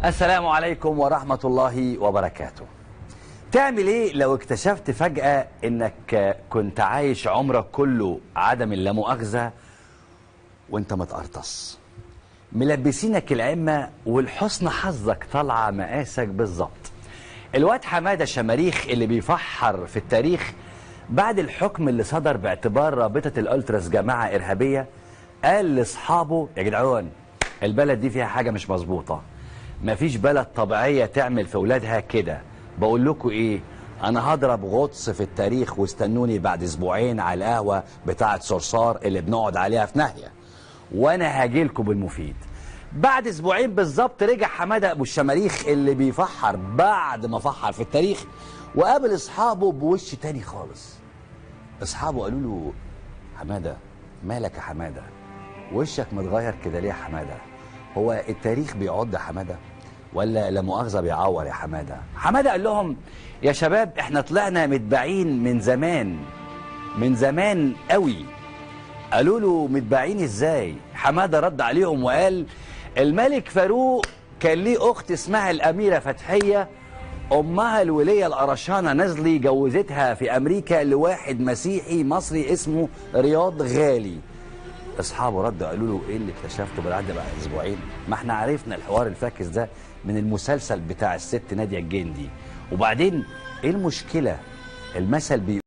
السلام عليكم ورحمة الله وبركاته. تعمل ايه لو اكتشفت فجأة انك كنت عايش عمرك كله عدم اللامؤاخذة وانت متقرطص، ملبسينك العمة والحسن حظك طالعة مقاسك بالظبط؟ الواد حمادة شماريخ اللي بيفحر في التاريخ بعد الحكم اللي صدر باعتبار رابطة الالتراس جماعة ارهابية قال لاصحابه: يا جدعان البلد دي فيها حاجة مش مظبوطة، مفيش بلد طبيعية تعمل في ولادها كده. بقول لكم ايه، انا هضرب غطس في التاريخ واستنوني بعد اسبوعين على القهوة بتاعة صرصار اللي بنقعد عليها في ناهية، وانا هاجيلكم بالمفيد. بعد اسبوعين بالظبط رجع حمادة ابو الشماريخ اللي بيفحر بعد ما فحر في التاريخ وقابل اصحابه بوش تاني خالص. اصحابه قالوا له: حمادة مالك يا حمادة، وشك متغير كده ليه يا حمادة؟ هو التاريخ بيعض يا حمادة ولا لا مؤاخذة بيعور يا حمادة؟ حمادة قال لهم: يا شباب احنا طلعنا متباعين من زمان قوي. قالوا له: متباعين ازاي؟ حمادة رد عليهم وقال: الملك فاروق كان ليه اخت اسمها الاميرة فتحية، امها الولية القرشانة نزلي جوزتها في امريكا لواحد مسيحي مصري اسمه رياض غالي. اصحابه ردوا قالوا له: ايه اللي اكتشفته بعد اسبوعين؟ ما احنا عرفنا الحوار الفاكس ده من المسلسل بتاع الست نادية الجندي. وبعدين ايه المشكلة؟ المثل